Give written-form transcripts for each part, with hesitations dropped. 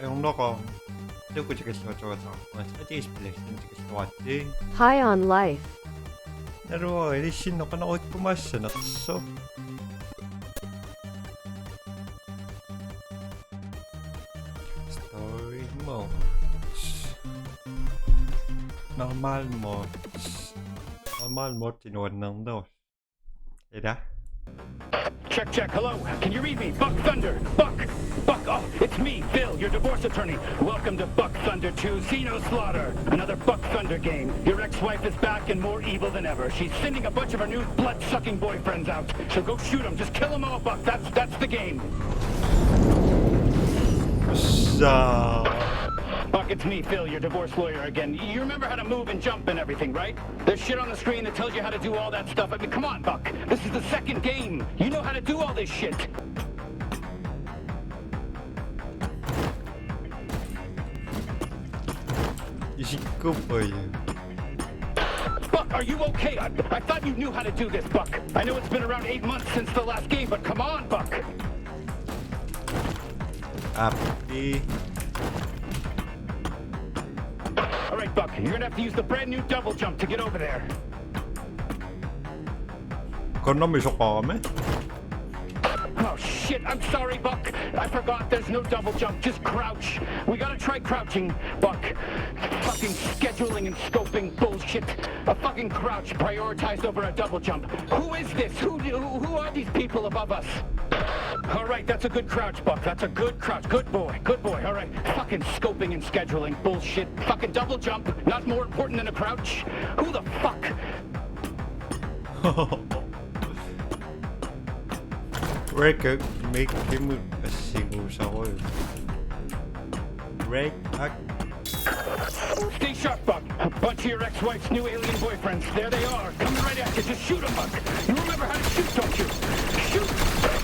영러가 뜨고 지겠어 저거서 차지 스플래시 지겠어 왔지 High on life. 나로 에리신 너가 나 어디 마셔 났어 story mode normal mode thì nổi nắng đâu vậy đó. Check. Hello. Can you read me? Buck Thunder. Buck. Oh, it's me, Phil, your divorce attorney. Welcome to Buck Thunder 2, Xeno Slaughter. Another Buck Thunder game. Your ex-wife is back and more evil than ever. She's sending a bunch of her new blood-sucking boyfriends out. So go shoot them. Just kill them all, Buck. That's the game. Buck, it's me, Phil, your divorce lawyer again. You remember how to move and jump and everything, right? There's shit on the screen that tells you how to do all that stuff. I mean, come on, Buck. This is the second game. You know how to do all this shit. Buck, are you okay? I thought you knew how to do this, Buck. I know it's been around 8 months since the last game, but come on, Buck. Happy. All right, Buck, you're gonna have to use the brand new double jump to get over there. Con nó bị sọc bò mấy? Oh, shit, I'm sorry, Buck. I forgot there's no double jump, just crouch. We gotta try crouching, Buck. Fucking scheduling and scoping bullshit. A fucking crouch prioritized over a double jump. Who is this? Who are these people above us? All right, that's a good crouch, Buck. That's a good crouch. Good boy. All right. Fucking scoping and scheduling bullshit. Fucking double jump. Not more important than a crouch. Who the fuck? Break make him a single soul. Break back. Stay sharp, Buck. A bunch of your ex-wife's new alien boyfriends. There they are. Coming right at you. Just shoot them, Buck. You remember how to shoot, don't you? Shoot!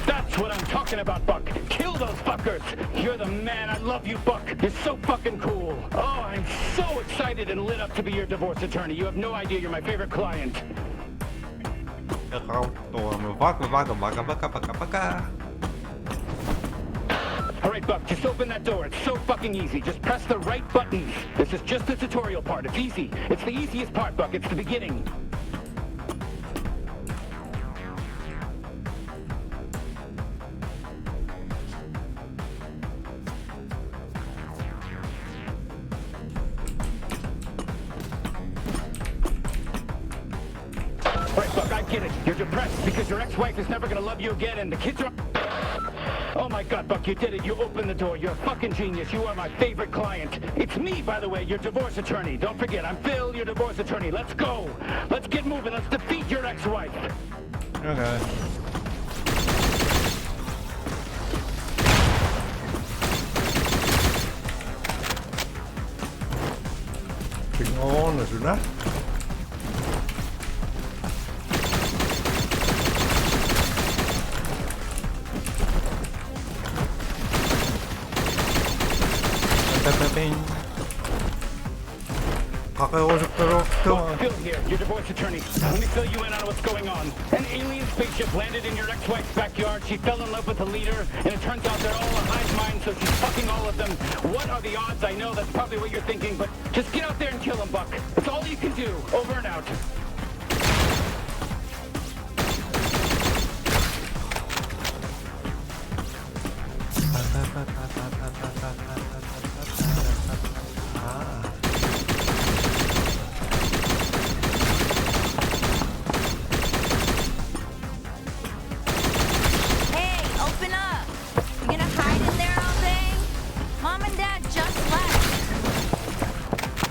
That's what I'm talking about, Buck. Kill those fuckers. You're the man. I love you, Buck. You're so fucking cool. Oh, I'm so excited and lit up to be your divorce attorney. You have no idea. You're my favorite client. All right, Buck, just open that door. It's so fucking easy. Just press the right buttons. This is just the tutorial part. It's easy. It's the easiest part, Buck. It's the beginning. All right, Buck, I get it. You're depressed because your ex-wife is never gonna love you again and the kids are... Oh my God, Buck, you did it. You opened the door. You're a fucking genius. You are my favorite client. It's me, by the way, your divorce attorney. Don't forget, I'm Phil, your divorce attorney. Let's go. Let's get moving. Let's defeat your ex-wife. Okay. Ngon rồi đó. Phil here, your divorce attorney. Let me fill you in on what's going on. An alien spaceship landed in your ex-wife's backyard. She fell in love with the leader, and it turns out they're all a hive mind, so she's fucking all of them. What are the odds? I know that's probably what you're thinking, but just get out there and kill them, Buck. That's all you can do. Over and out.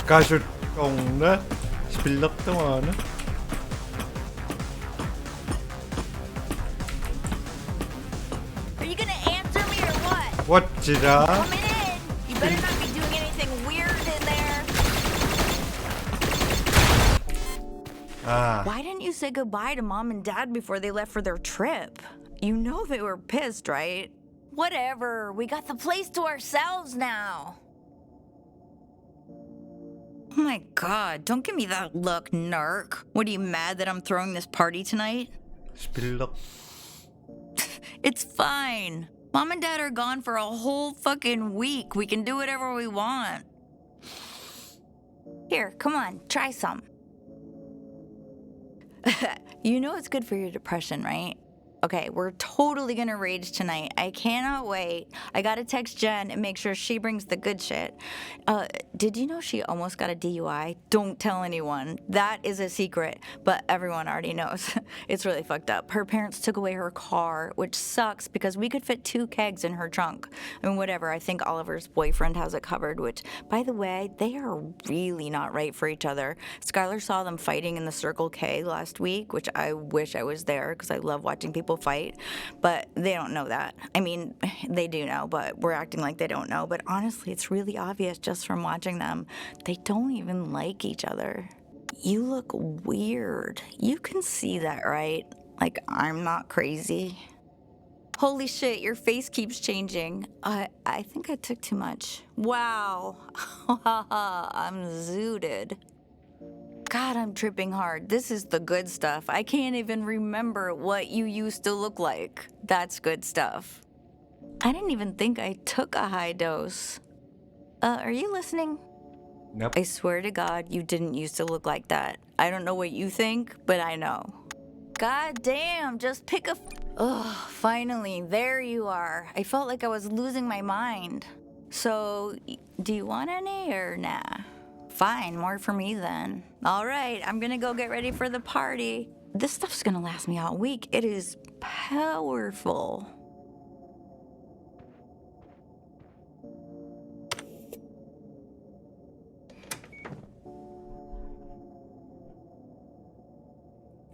Kaso kung na spillak to ano. Are you gonna answer me or what? What sila? Coming in. You better not be doing anything weird in there. Why didn't you say goodbye to Mom and Dad before they left for their trip? You know they were pissed, right? Whatever. We got the place to ourselves now. Oh my God, don't give me that look, narc. What, are you mad that I'm throwing this party tonight? Spillak. It's fine. Mom and Dad are gone for a whole fucking week. We can do whatever we want. Here, come on, try some. You know it's good for your depression, right? Okay, we're totally gonna rage tonight. I cannot wait. I gotta text Jen and make sure she brings the good shit. Did you know she almost got a DUI? Don't tell anyone. That is a secret, but everyone already knows. It's really fucked up. Her parents took away her car, which sucks because we could fit 2 kegs in her trunk. I mean, whatever. I think Oliver's boyfriend has it covered, which, by the way, they are really not right for each other. Skylar saw them fighting in the Circle K last week, which I wish I was there because I love watching people fight, but they don't know that. I mean, they do know, but we're acting like they don't know. But honestly, it's really obvious just from watching them. They don't even like each other. You look weird. You can see that, right? Like, I'm not crazy. Holy shit, your face keeps changing. I think I took too much. Wow. I'm zooted. God, I'm tripping hard. This is the good stuff. I can't even remember what you used to look like. That's good stuff. I didn't even think I took a high dose. Are you listening? Nope. I swear to God, you didn't used to look like that. I don't know what you think, but I know. God damn, just pick a... Ugh, finally, there you are. I felt like I was losing my mind. So, do you want any or nah? Fine, more for me then. All right, I'm gonna go get ready for the party. This stuff's gonna last me all week. It is powerful.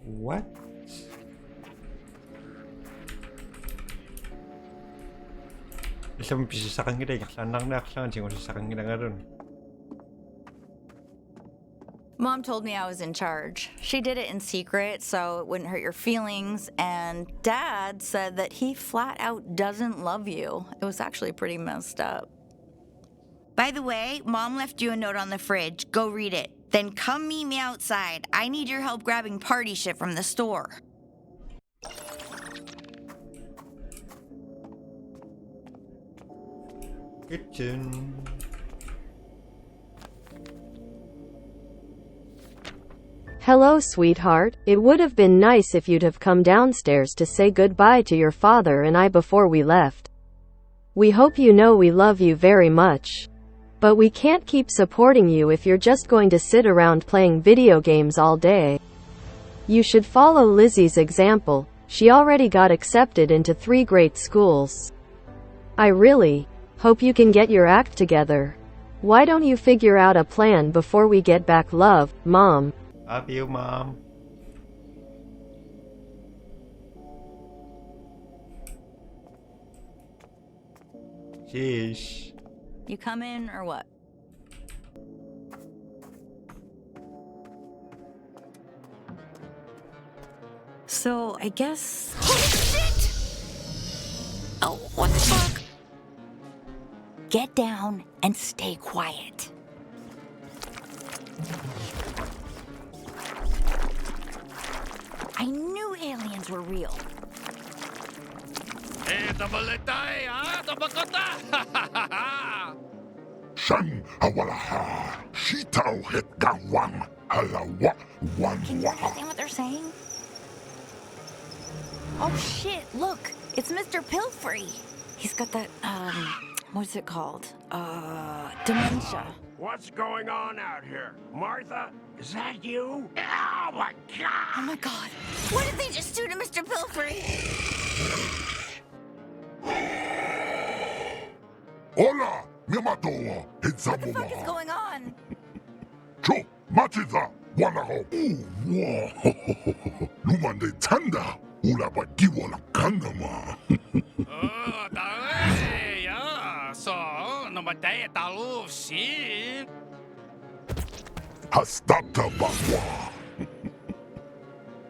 What? Isang umpisa sa kanila, yaklanang siguro sa kanila nga ron. Mom told me I was in charge. She did it in secret so it wouldn't hurt your feelings, and Dad said that he flat out doesn't love you. It was actually pretty messed up. By the way, Mom left you a note on the fridge. Go read it. Then come meet me outside. I need your help grabbing party shit from the store. Kitchen. Hello, sweetheart. It would have been nice if you'd have come downstairs to say goodbye to your father and I before we left. We hope you know we love you very much. But we can't keep supporting you if you're just going to sit around playing video games all day. You should follow Lizzie's example. She already got accepted into 3 great schools. I really hope you can get your act together. Why don't you figure out a plan before we get back? Love, Mom. Love you, Mom. Sheesh. You come in or what? So, I guess... Holy shit! Oh, what the fuck? Get down and stay quiet. I knew aliens were real. Shan awalaha, shitao het gawang, alawa, wan Can you wa. understand what they're saying? Oh shit, look, it's Mr. Pilfrey. He's got that, what's it called? Dementia. What's going on out here? Martha, is that you? Oh my god! Oh my god, what did they just do to Mr. Pilfrey? Hola, mimatoa, What the fuck is hitzamuma. going on? Cho, machiza, wanaho. Lumande tanda, ulaba giwala kandama. Oh, dale, yeah. So, namatay talo si. Hastata bakwa.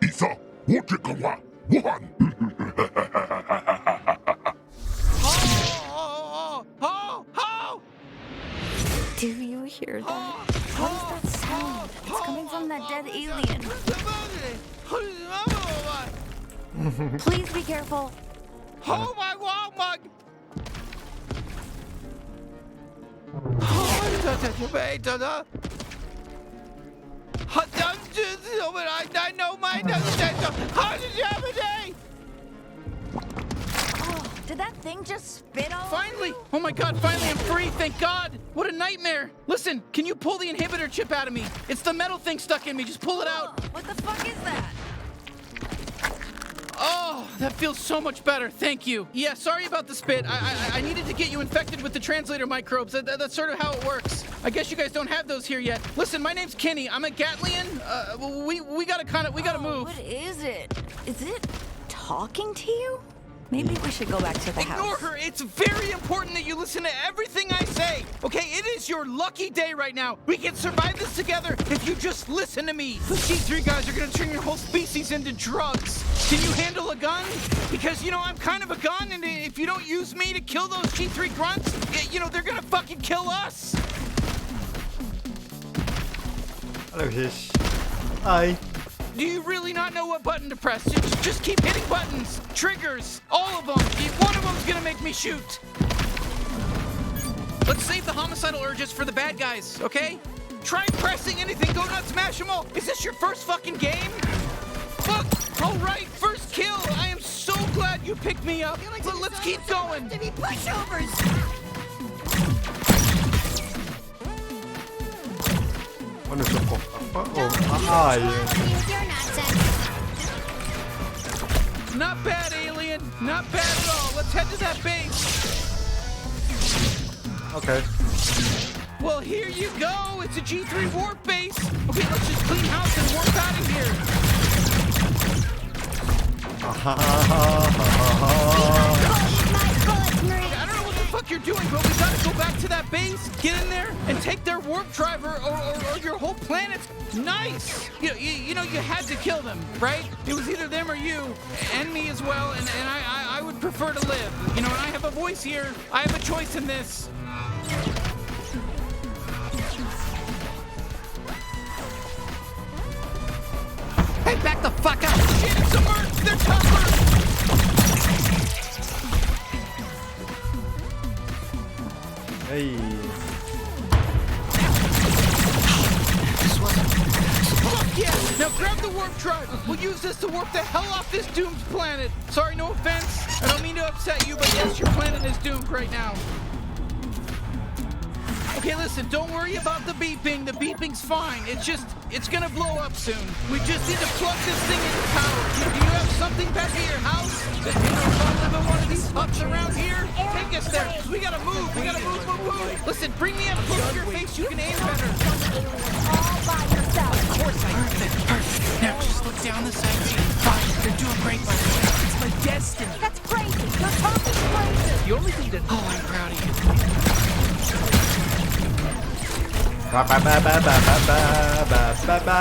Isa, wotikawa, wuhan. Do you hear that? What is that sound? It's coming from that dead alien. Please be careful. Oh my god, Oh, did that thing just spit all Finally! over you? Oh my god, finally I'm free, thank God! What a nightmare! Listen, can you pull the inhibitor chip out of me? It's the metal thing stuck in me, just pull it out! Oh, what the fuck is that? Oh, that feels so much better, thank you. Yeah, sorry about the spit. I needed to get you infected with the translator microbes. That's sort of how it works. I guess you guys don't have those here yet. Listen, my name's Kenny. I'm a Gatlian. We gotta move. What is it? Is it talking to you? Maybe we should go back to the Ignore house. her. It's very important that you listen to everything I say. Okay, it is your lucky day right now. We can survive this together if you just listen to me. Those G3 guys are gonna turn your whole species into drugs. Can you handle a gun? Because, you know, I'm kind of a gun, and if you don't use me to kill those G3 grunts, you know, they're gonna fucking kill us. Hello, Hish. Hi. Do you really not know what button to press? Just keep hitting buttons. Triggers. All of them. One of them's gonna make me shoot. Let's save the homicidal urges for the bad guys, okay? Try pressing anything. Go nuts, smash them all. Is this your first fucking game? Fuck. All right, first kill. I am so glad you picked me up. Let's keep going. To be pushovers. Ano siya po? Ay. Not bad, alien. Not bad at all. Let's head to that base. Okay. Well, here you go. It's a G3 warp base. Okay, let's just clean house and warp out of here. I don't know what the fuck you're doing, but we gotta go back to that base, get in there, and take their warp drive or your whole planet's nice. You know, you had to kill them, right? It was either them or you, and me as well, and I would prefer to live. You know, and I have a voice here. I have a choice in this. Hey, back the fuck up! Shit, it's submerged! They're tougher! Hey. Fuck yeah! Now grab the warp drive! We'll use this to warp the hell off this doomed planet! Sorry, no offense. I don't mean to upset you, but yes, your planet is doomed right now. Okay, listen, don't worry about the beeping. The beeping's fine. It's gonna blow up soon. We just need to plug this thing into power. Do you have something back at your house? That you know, one of these huts around here? Take us there, 'cause we gotta move. We gotta move. Listen, bring me up close to your face. You can aim better. All by yourself. Of course I heard that. Perfect. Now just look down the side. Fine, you're doing great, buddy. It's my destiny. That's crazy. You're talking crazy. The only thing that... Oh, I'm proud of you. Ba ba ba ba ba ba ba ba ba.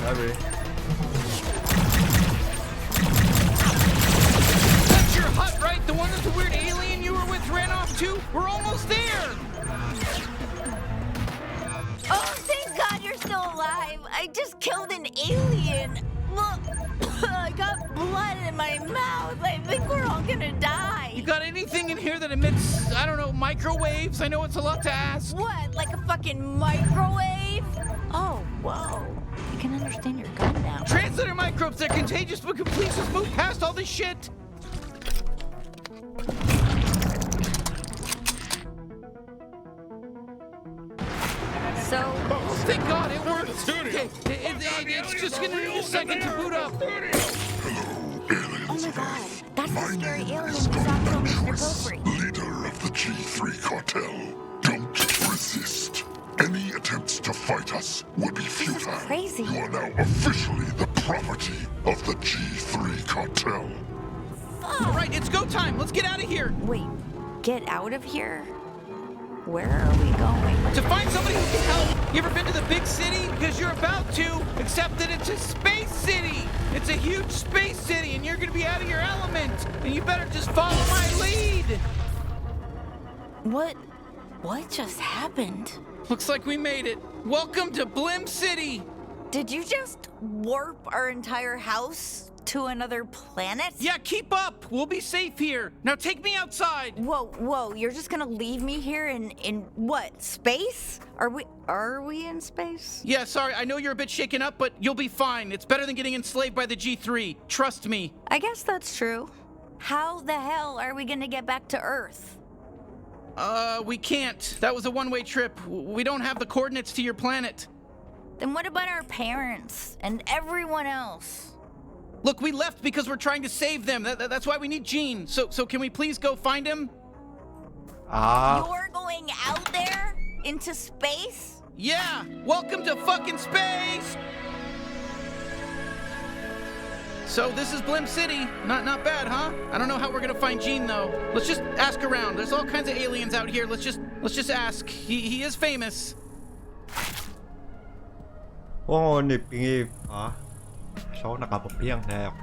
Sorry. That's your hut, right? The one that the weird alien you were with ran off to? We're almost there! Oh, thank God you're still alive. I just killed an alien. Look, I got blood in my mouth. I think we're all gonna die. You got anything in here that emits, I don't know, microwaves? I know it's a lot to ask. What, like a fucking microwave? Oh, whoa. I can understand your gun now. Translator microbes, they're contagious, but can please just move past all this shit? So, Thank God it worked. Okay, it's just gonna need a second to boot up. oh my God, that's the scary alien we is saw kill Mr. Magnus, Gopher. leader of the G3 cartel. Don't resist. Any attempts to fight us would be futile. crazy. You are now officially the property of the G3 cartel. All right, it's go time. Let's get out of here. Wait, get out of here? Where are we going? To find somebody who can help. You ever been to the big city? Because you're about to, except that it's a space city. It's a huge space city, and you're gonna be out of your element. And you better just follow my lead. What just happened? Looks like we made it. Welcome to Blim City. Did you just warp our entire house to another planet? Yeah, keep up. We'll be safe here. Now take me outside. Whoa, you're just gonna leave me here in what, space? Are we in space? Yeah, sorry, I know you're a bit shaken up, but you'll be fine. It's better than getting enslaved by the G3. Trust me. I guess that's true. How the hell are we gonna get back to Earth? We can't. That was a one-way trip. We don't have the coordinates to your planet. Then what about our parents and everyone else? Look, we left because we're trying to save them. That's why we need Gene. So can we please go find him? You're going out there? Into space? Yeah! Welcome to fucking space! So this is Blim City. Not bad, huh? I don't know how we're gonna find Gene though. Let's just ask around. There's all kinds of aliens out here. Let's just ask. He is famous. Nipingi pa. So nakapapiyang na ako.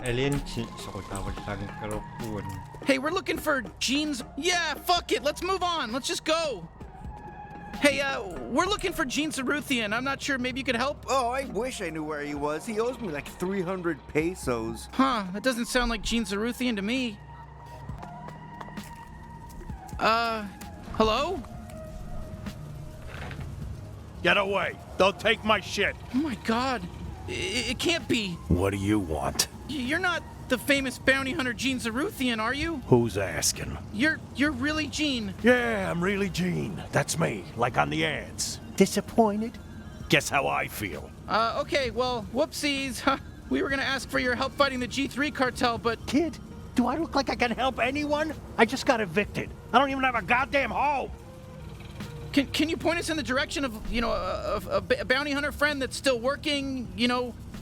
Alien so tawag lang karupun. Hey, we're looking for Gene's. Yeah, fuck it. Let's move on. Let's just go. Hey, we're looking for Gene Zaruthian. I'm not sure. Maybe you could help? Oh, I wish I knew where he was. He owes me like 300 pesos. Huh, that doesn't sound like Gene Zaruthian to me. Hello? Get away. Don't take my shit. Oh my god. It can't be. What do you want? You're not the famous bounty hunter Gene Zaruthian, are you? Who's asking? You're really Gene. Yeah, I'm really Gene. That's me, like on the ads. Disappointed? Guess how I feel. Okay, well, whoopsies. We were gonna ask for your help fighting the G3 cartel, but... Kid, do I look like I can help anyone? I just got evicted. I don't even have a goddamn home. Can you point us in the direction of, a bounty hunter friend that's still working,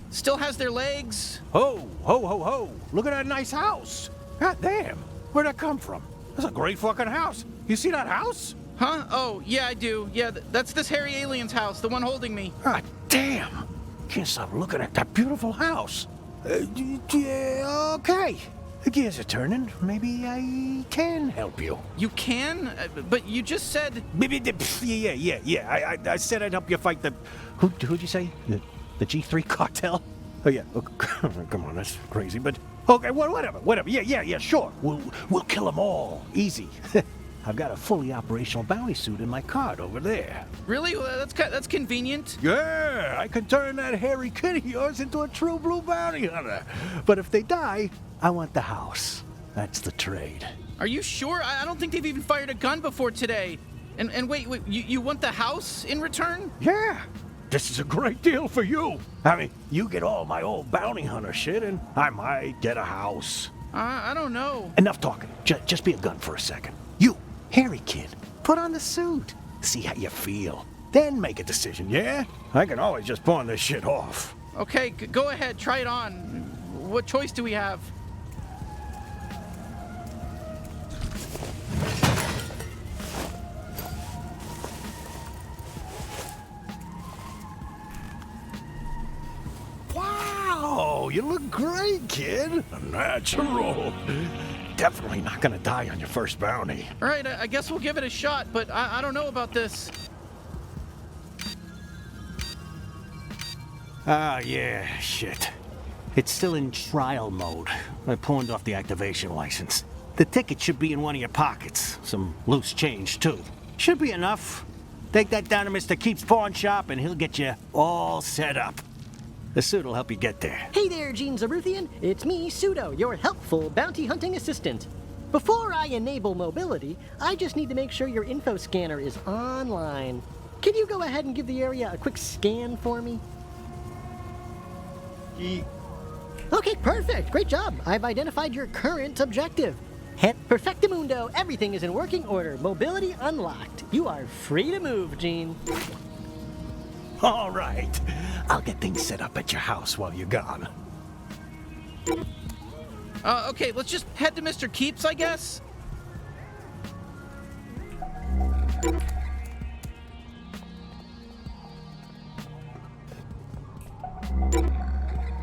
still has their legs? Ho, ho, ho, ho. Look at that nice house. God damn. Where'd that come from? That's a great fucking house. You see that house? Huh? Oh, yeah, I do. Yeah, that's this hairy alien's house, the one holding me. God damn. Can't stop looking at that beautiful house. Yeah, okay. The gears are turning. Maybe I can help you. You can? But you just said... Yeah. I said I'd help you fight the... Who'd you say? The G3 cartel? Oh, yeah. Oh, come on, that's crazy, but... Okay, whatever. Yeah, sure. We'll kill them all. Easy. I've got a fully operational bounty suit in my cart over there. Really? Well, that's convenient. Yeah, I can turn that hairy kid of yours into a true blue bounty hunter. But if they die, I want the house. That's the trade. Are you sure? I don't think they've even fired a gun before today. And wait, you want the house in return? Yeah. This is a great deal for you. I mean, you get all my old bounty hunter shit, and I might get a house. I don't know. Enough talking. Just be a gun for a second. You, hairy kid, put on the suit. See how you feel. Then make a decision, yeah? I can always just pawn this shit off. Okay, go ahead. Try it on. What choice do we have? Wow, you look great, kid. Natural. Definitely not gonna die on your first bounty. All right, I guess we'll give it a shot, but I don't know about this. Yeah, shit. It's still in trial mode. I pawned off the activation license. The ticket should be in one of your pockets. Some loose change, too. Should be enough. Take that down to Mr. Keep's pawn shop, and he'll get you all set up. The suit will help you get there. Hey there, Gene Zaruthian. It's me, Pseudo, your helpful bounty hunting assistant. Before I enable mobility, I just need to make sure your info scanner is online. Can you go ahead and give the area a quick scan for me? Okay, perfect. Great job. I've identified your current objective. Het perfectamundo. Everything is in working order. Mobility unlocked. You are free to move, Gene. All right. I'll get things set up at your house while you're gone. Okay, let's just head to Mr. Keep's, I guess.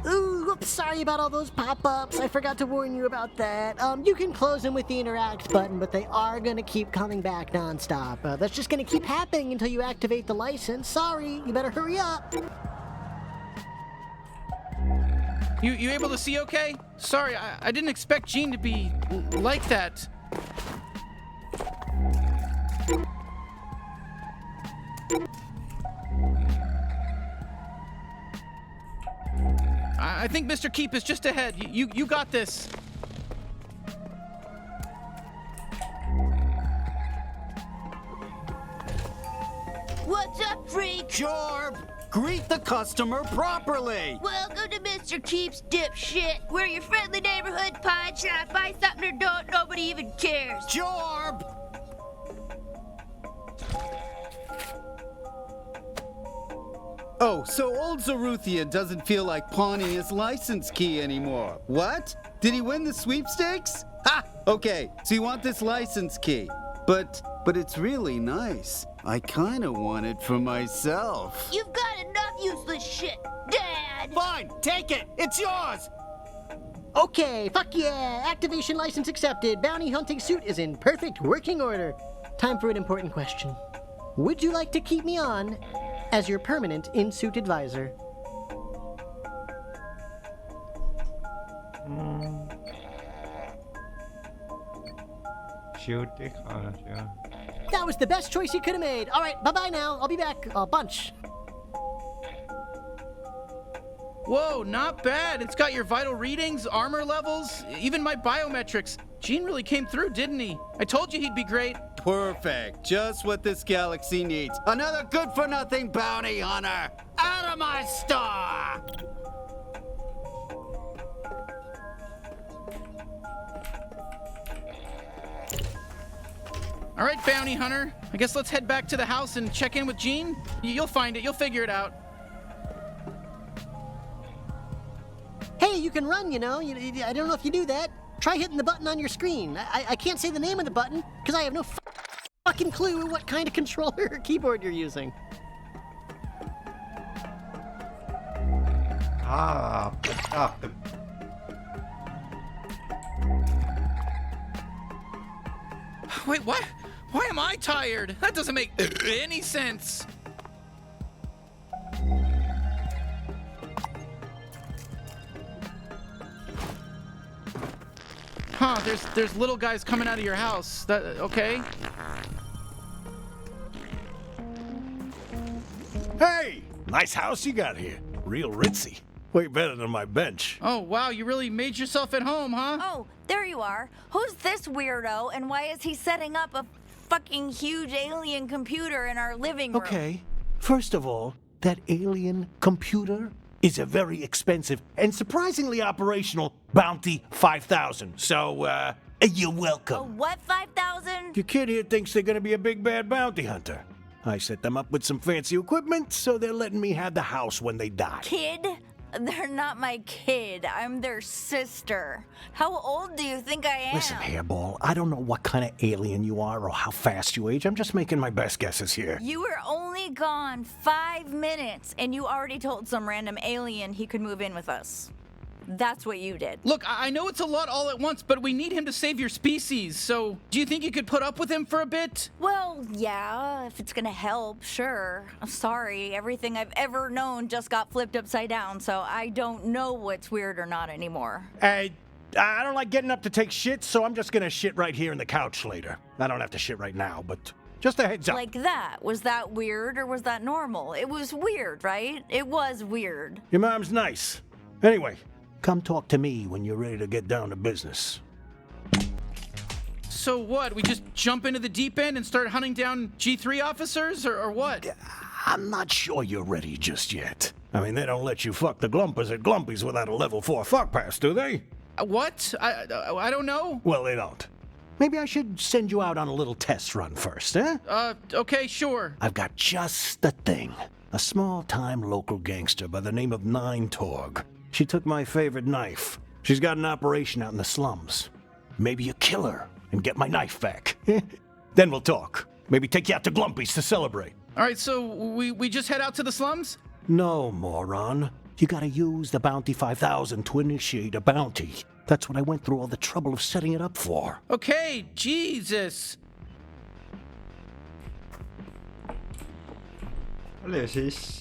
Ooh, oops, sorry about all those pop-ups. I forgot to warn you about that. You can close them with the interact button, but they are gonna keep coming back nonstop. That's just gonna keep happening until you activate the license. Sorry, you better hurry up. You able to see okay? Sorry, I didn't expect Gene to be like that. I think Mr. Keep is just ahead. You got this. What's up, freak? Jorb, greet the customer properly. Welcome to Mr. Keep's dipshit. We're your friendly neighborhood pawn shop. Buy something or don't, nobody even cares. Jorb! Oh, so old Zaruthian doesn't feel like pawning his license key anymore. What? Did he win the sweepstakes? Ha! Okay, so you want this license key. But it's really nice. I kinda want it for myself. You've got enough useless shit, Dad. Fine, take it. It's yours. Okay, fuck yeah! Activation license accepted. Bounty hunting suit is in perfect working order. Time for an important question. Would you like to keep me on as your permanent in-suit advisor? Shoot the cars, yeah. That was the best choice you could have made. All right, bye-bye now. I'll be back a bunch. Whoa, not bad. It's got your vital readings, armor levels, even my biometrics. Gene really came through, didn't he? I told you he'd be great. Perfect. Just what this galaxy needs. Another good-for-nothing bounty hunter. Out of my store! All right, bounty hunter. I guess let's head back to the house and check in with Gene. You'll find it. You'll figure it out. Hey, you can run, you know. I don't know if you do that. Try hitting the button on your screen. I can't say the name of the button because I have no fucking clue what kind of controller or keyboard you're using. Ah, stop the... Wait, what? Why am I tired? That doesn't make any sense. Huh, there's little guys coming out of your house. That okay? Hey! Nice house you got here. Real ritzy. Way better than my bench. Oh, wow, you really made yourself at home, huh? Oh, there you are. Who's this weirdo, and why is he setting up a fucking huge alien computer in our living room? Okay. First of all, that alien computer is a very expensive and surprisingly operational Bounty 5000. So, you're welcome. A what 5,000? Your kid here thinks they're gonna be a big bad bounty hunter. I set them up with some fancy equipment, so they're letting me have the house when they die. Kid? They're not my kid. I'm their sister. How old do you think I am? Listen, Hairball, I don't know what kind of alien you are or how fast you age. I'm just making my best guesses here. You were only gone 5 minutes, and you already told some random alien he could move in with us. That's what you did. Look, I know it's a lot all at once, but we need him to save your species, so do you think you could put up with him for a bit? Well, yeah, if it's gonna help, sure. I'm sorry, everything I've ever known just got flipped upside down, so I don't know what's weird or not anymore. I don't like getting up to take shit, so I'm just gonna shit right here in the couch later. I don't have to shit right now, but just a heads up. Like that. Was that weird or was that normal? It was weird, right? It was weird. Your mom's nice. Anyway, come talk to me when you're ready to get down to business. So what, we just jump into the deep end and start hunting down G3 officers, or what? I'm not sure you're ready just yet. I mean, they don't let you fuck the Glumpers at Glumpies without a level 4 fuck pass, do they? What? I don't know. Well, they don't. Maybe I should send you out on a little test run first, huh? Okay, sure. I've got just the thing. A small-time local gangster by the name of Nine Torg. She took my favorite knife. She's got an operation out in the slums. Maybe you kill her and get my knife back. Then we'll talk. Maybe take you out to Glumpies to celebrate. All right, so we just head out to the slums? No, moron. You gotta use the Bounty 5000 to initiate a bounty. That's what I went through all the trouble of setting it up for. Okay, Jesus. Olha, vocês...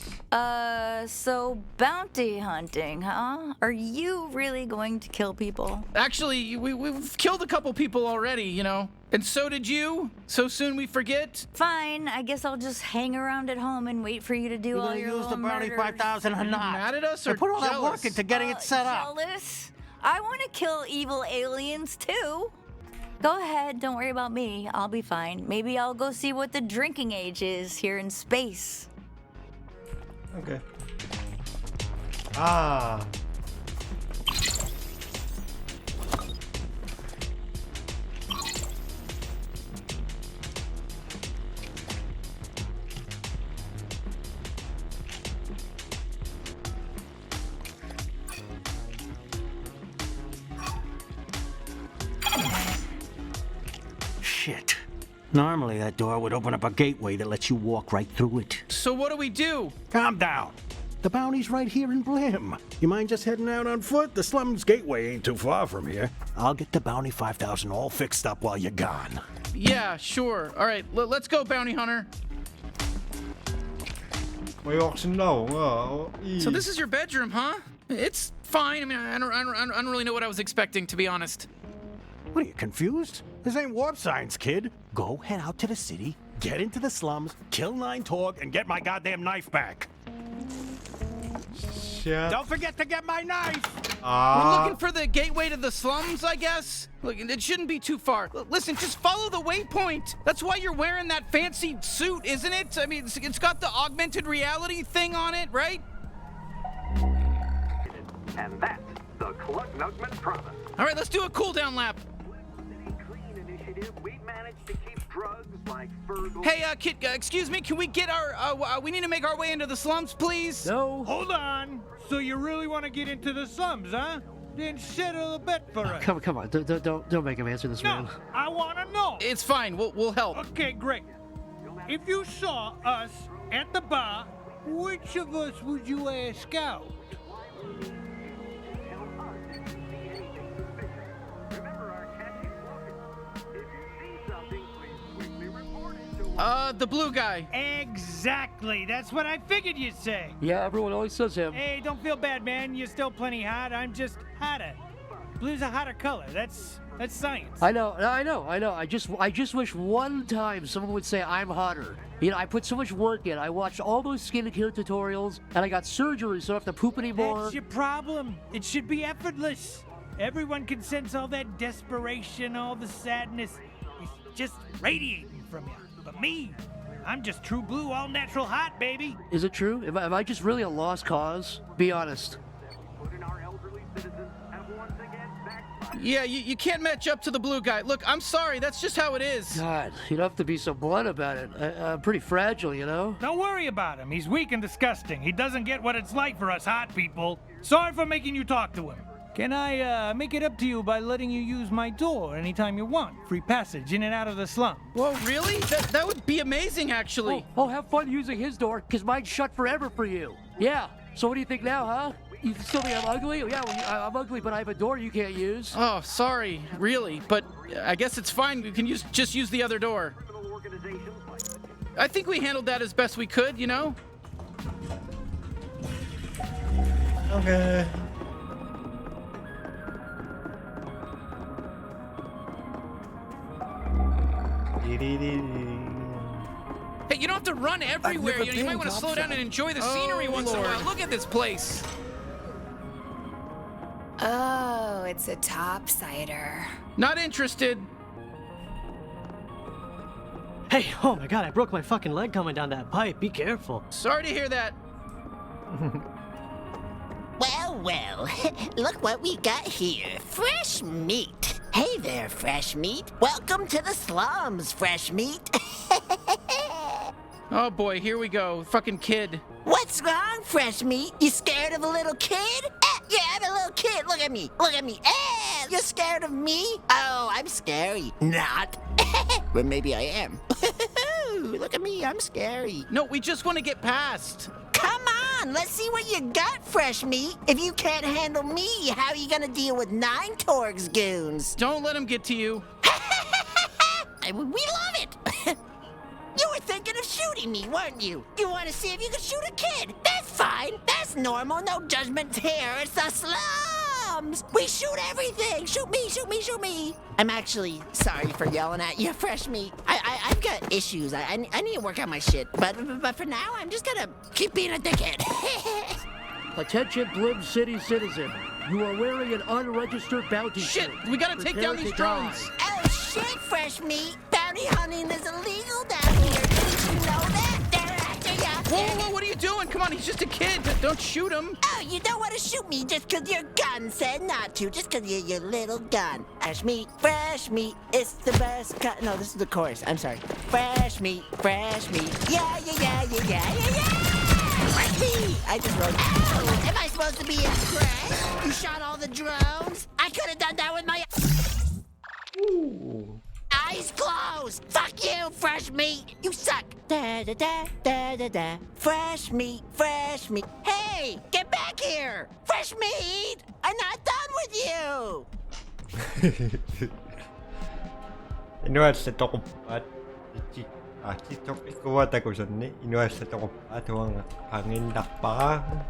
So bounty hunting, huh? Are you really going to kill people? Actually, we've killed a couple people already, you know. And so did you. So soon we forget. Fine, I guess I'll just hang around at home and wait for you to do all your use the little Bounty murders. 5000 or Are you not? mad at us I or put all that jealous? work into getting it set up. Jealous? I want to kill evil aliens too. Go ahead, don't worry about me. I'll be fine. Maybe I'll go see what the drinking age is here in space. Okay. Ah. Shit. Normally that door would open up a gateway that lets you walk right through it. So what do we do? Calm down. The bounty's right here in Blim. You mind just heading out on foot? The slums gateway ain't too far from here. I'll get the Bounty 5000 all fixed up while you're gone. Yeah, sure. All right, let's go, bounty hunter. Maar jag också know. So this is your bedroom, huh? It's fine. I mean, I don't really know what I was expecting, to be honest. What are you, confused? This ain't warp science, kid. Go head out to the city, get into the slums, kill 9 Torg, and get my goddamn knife back. Shit. Don't forget to get my knife! We're looking for the gateway to the slums, I guess? Look, it shouldn't be too far. Listen, just follow the waypoint. That's why you're wearing that fancy suit, isn't it? I mean, it's got the augmented reality thing on it, right? And that's the Cluck-Nugman promise. All right, let's do a cooldown lap. Clean initiative, we managed to keep drugs like Fergal. Hey, kid, excuse me, can we get our, we need to make our way into the slums, please? No. Hold on. So you really want to get into the slums, huh? Then settle a bet for us. Come on, don't make him answer this, No, man. I want to know. It's fine, we'll help. Okay, great. If you saw us at the bar, which of us would you ask out? The blue guy. Exactly. That's what I figured you'd say. Yeah, everyone always says him. Hey, don't feel bad, man. You're still plenty hot. I'm just hotter. Blue's a hotter color. That's science. I know. I just wish one time someone would say I'm hotter. You know, I put so much work in. I watched all those skincare tutorials, and I got surgery, so I don't have to poop anymore. That's your problem. It should be effortless. Everyone can sense all that desperation, all the sadness. It's just radiating from you. But me, I'm just true blue, all natural hot, baby. Is it true? Am I just really a lost cause? Be honest. Yeah, you can't match up to the blue guy. Look, I'm sorry, that's just how it is. God, you don't have to be so blunt about it. I'm pretty fragile, you know? Don't worry about him. He's weak and disgusting. He doesn't get what it's like for us hot people. Sorry for making you talk to him. Can I make it up to you by letting you use my door anytime you want? Free passage in and out of the slum. Whoa, really? That would be amazing, actually. Oh, have fun using his door, because mine's shut forever for you. Yeah, so what do you think now, huh? You still think I'm ugly? Yeah, well, I'm ugly, but I have a door you can't use. Oh, sorry, really. But I guess it's fine. We can just use the other door. I think we handled that as best we could, you know? Okay. Hey, you don't have to run everywhere. You might want to slow down and enjoy the scenery once in a while. Look at this place. Oh, it's a topsider. Not interested. Hey, oh my god, I broke my fucking leg coming down that pipe. Be careful. Sorry to hear that. Well, look what we got here. Fresh meat. Hey there, Fresh Meat. Welcome to the slums, Fresh Meat. Oh boy, here we go. Fucking kid. What's wrong, Fresh Meat? You scared of a little kid? Yeah, I'm a little kid. Look at me. Look at me. You're scared of me? Oh, I'm scary. Not. Well, maybe I am. Look at me. I'm scary. No, we just want to get past. Come on, let's see what you got, Fresh Meat. If you can't handle me, how are you gonna deal with 9 Torg's goons? Don't let him get to you. We love it. You were thinking of shooting me, weren't you? You want to see if you can shoot a kid? That's fine. That's normal. No judgment here. It's the slums. We shoot everything. Shoot me, shoot me, shoot me. I'm actually sorry for yelling at you, Fresh Meat. I've got issues. I need to work on my shit. But for now, I'm just gonna keep being a dickhead. Attention, Blim City citizen. You are wearing an unregistered bounty Shit, suit. we gotta take down Prepare these to drones. die. Oh shit, Fresh Meat. Bounty hunting is illegal down here. Didn't you know that? They're after ya. Whoa, what are you doing? Come on, he's just a kid. Don't shoot him. Oh, you don't want to shoot me just 'cause your gun said not to. Just 'cause you're your little gun. Fresh meat, it's the best cut. No, this is the chorus. I'm sorry. Fresh meat, fresh meat. Yeah, yeah, yeah, yeah, yeah, yeah, yeah. Fresh meat. I just wrote. Oh, am I supposed to be impressed? You shot all the drones? I could have done that with my eyes closed. Fuck you, Fresh Meat. You suck. Da da da da da da. Fresh meat, fresh meat. Hey, get back here. Fresh Meat. I'm not done with you. 이노아스 떡밥 TikTok 있고 오셨네. 이노아스 떡밥 도ang 방인 닭바.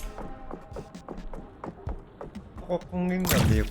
콩인가요?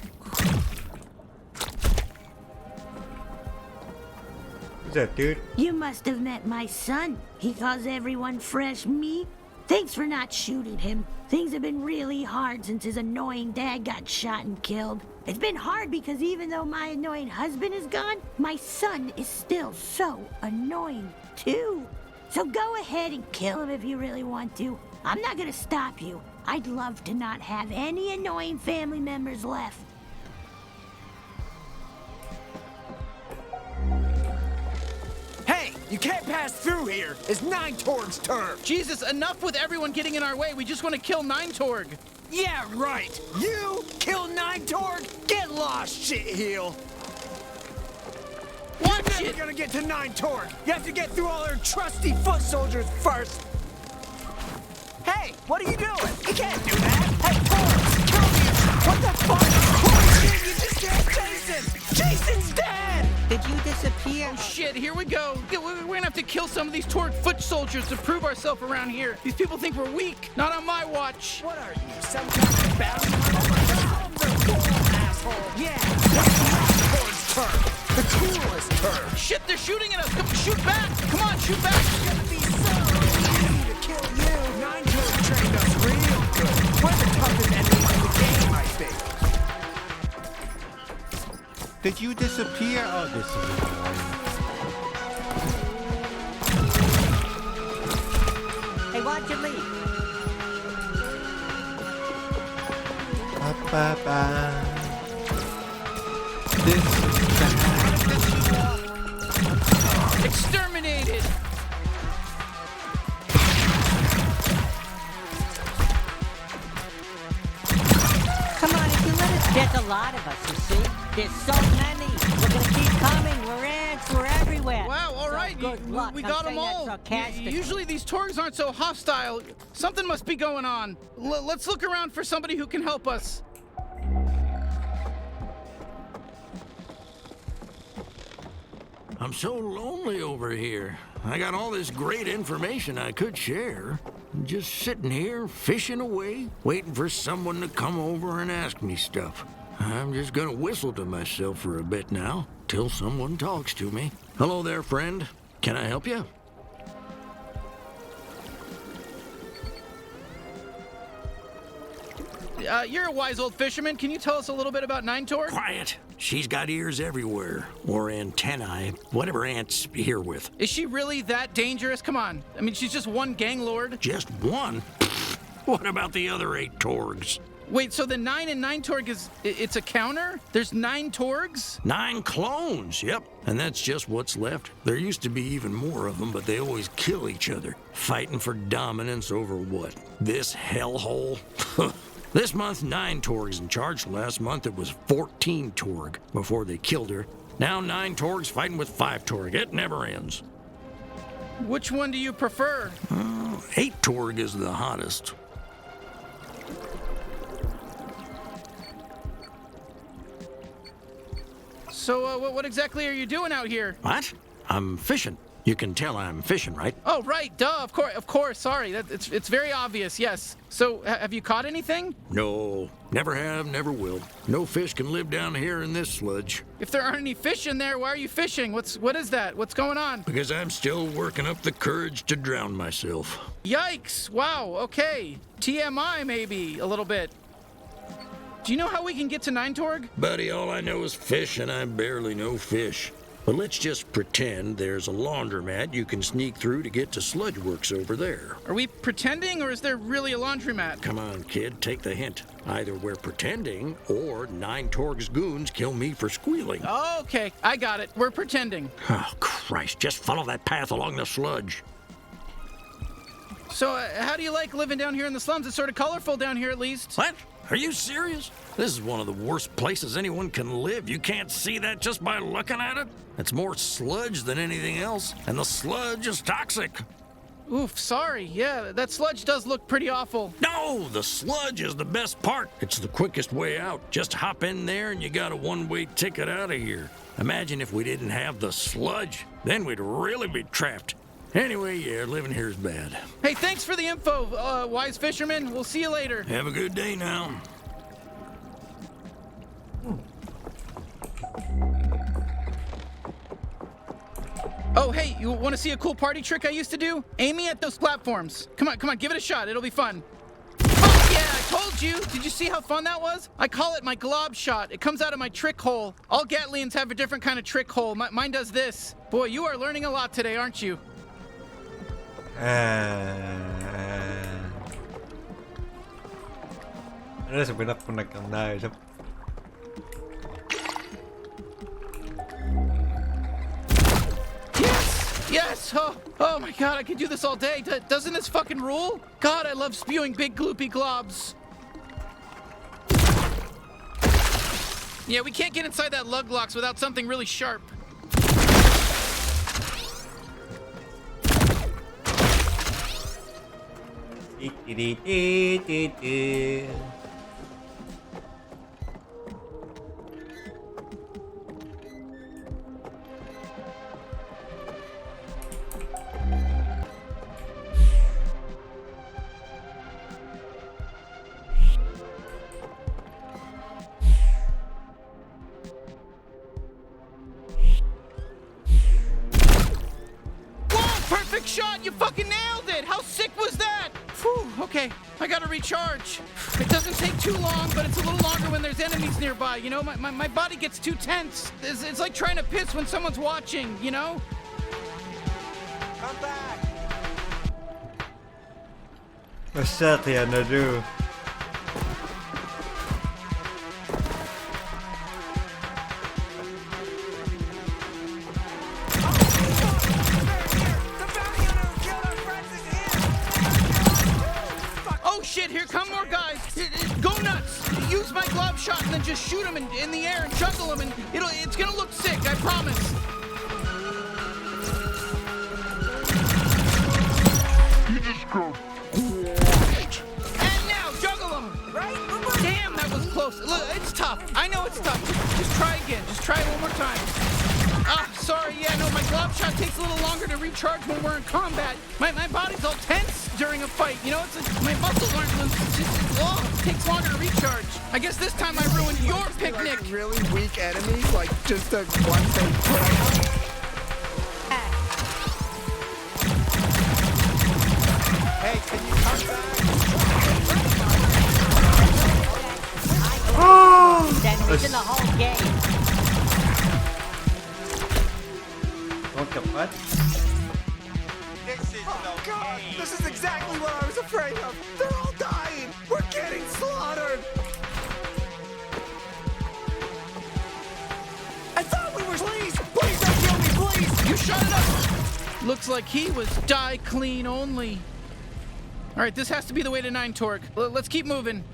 Dude. You must have met my son. He calls everyone Fresh Meat. Thanks for not shooting him. Things have been really hard since his annoying dad got shot and killed. It's been hard because even though my annoying husband is gone, my son is still so annoying too. So go ahead and kill him if you really want to. I'm not gonna stop you. I'd love to not have any annoying family members left. Hey, you can't pass through here. It's 9 Torg's turn. Jesus, enough with everyone getting in our way. We just want to kill 9 Torg. Yeah, right. You kill 9 Torg? Get lost, shitheel. Watch You're never gonna get to 9 Torg. You have to get through all her trusty foot soldiers first. Hey, what are you doing? You can't do that. Hey, Torg, kill me. What the fuck? Holy shit, you just killed Jason. Jason's dead. Did you disappear? Oh shit, here we go. We're gonna have to kill some of these Torg foot soldiers to prove ourselves around here. These people think we're weak. Not on my watch. What are you, some kind of bounty hunter? Asshole. Yeah, that's Torg's turn. The coolest turn. Shit, they're shooting at us. Come, shoot back. Come on, shoot back. It's gonna be so easy to kill you. 9 Torg trained us real good. We're the toughest enemies in the game, I think. Did you disappear? Oh, this is annoying. Hey, watch your lead. This is bad. Exterminated. Come on, if you let us get a lot of us, you see. There's so many. We're gonna keep coming. We're ants. We're everywhere. Wow, all So right. good luck. We I'm got them saying that all. sarcastically. Usually these Torgs aren't so hostile. Something must be going on. Let's look around for somebody who can help us. I'm so lonely over here. I got all this great information I could share. I'm just sitting here, fishing away, waiting for someone to come over and ask me stuff. I'm just gonna whistle to myself for a bit now, till someone talks to me. Hello there, friend. Can I help you? You're a wise old fisherman. Can you tell us a little bit about 9 Torg? Quiet. She's got ears everywhere, or antennae, whatever ants here with. Is she really that dangerous? Come on. I mean, she's just one gang lord. Just one? What about the other 8 Torgs? Wait, so the 9 and 9 Torg it's a counter? There's 9 Torgs? 9 clones, yep. And that's just what's left. There used to be even more of them, but they always kill each other, fighting for dominance over what? This hellhole? This month, 9 Torgs in charge. Last month, it was 14 Torg before they killed her. Now 9 Torgs fighting with 5 Torg. It never ends. Which one do you prefer? 8 Torg is the hottest. So, what exactly are you doing out here? What? I'm fishing. You can tell I'm fishing, right? Oh, right, duh, of course, sorry. It's very obvious, yes. So, have you caught anything? No, never have, never will. No fish can live down here in this sludge. If there aren't any fish in there, why are you fishing? What is that? What's going on? Because I'm still working up the courage to drown myself. Yikes, wow, okay. TMI, maybe, a little bit. Do you know how we can get to Ninetorg? Buddy, all I know is fish, and I barely know fish. But let's just pretend there's a laundromat you can sneak through to get to Sludgeworks over there. Are we pretending, or is there really a laundromat? Come on, kid, take the hint. Either we're pretending, or Ninetorg's goons kill me for squealing. Okay, I got it. We're pretending. Oh, Christ, just follow that path along the sludge. So, how do you like living down here in the slums? It's sort of colorful down here, at least. What? Are you serious? This is one of the worst places anyone can live. You can't see that just by looking at it. It's more sludge than anything else, and the sludge is toxic. Oof, sorry. Yeah, that sludge does look pretty awful. No, the sludge is the best part. It's the quickest way out. Just hop in there and you got a one-way ticket out of here. Imagine if we didn't have the sludge. Then we'd really be trapped. Anyway, yeah, living here is bad. Hey, thanks for the info, wise fisherman. We'll see you later. Have a good day now. Oh, hey, you want to see a cool party trick I used to do? Aim me at those platforms. Come on, give it a shot. It'll be fun. Oh, yeah, I told you. Did you see how fun that was? I call it my glob shot. It comes out of my trick hole. All Gatlians have a different kind of trick hole. Mine does this. Boy, you are learning a lot today, aren't you? Ahora se puede poner que andar eso. Yes! Oh my god, I could do this all day. Doesn't this fucking rule? God, I love spewing big gloopy globs. Yeah, we can't get inside that lug locks without something really sharp. Perfect shot! You fucking nailed it! How sick was that? Whew, okay, I gotta recharge. It doesn't take too long, but it's a little longer when there's enemies nearby, you know? My body gets too tense. It's like trying to piss when someone's watching, you know? Come back! What's that here to do? Here come more guys. Go nuts. Use my glove shot and then just shoot them in the air and juggle them, and it's gonna look sick, I promise. You just go. And now juggle them. Right? Damn, that was close. Look, it's tough. I know it's tough. Just try again. Just try it one more time. Ah, sorry. Yeah, no, my glove shot takes a little longer to recharge when we're in combat. My body's all tense during a fight. You know, it's like my muscles aren't loose. It's long. It takes longer to recharge. I guess this time I ruined your picnic. Like really weak enemies, like just the ones they put out. Hey, can you come back? Oh! That in the whole game. What? Oh God! This is exactly what I was afraid of. They're all dying. We're getting slaughtered. I thought we were. Please don't kill me, please. You shut it up. Looks like he was die clean only. All right, this has to be the way to Ninetorg. Let's keep moving.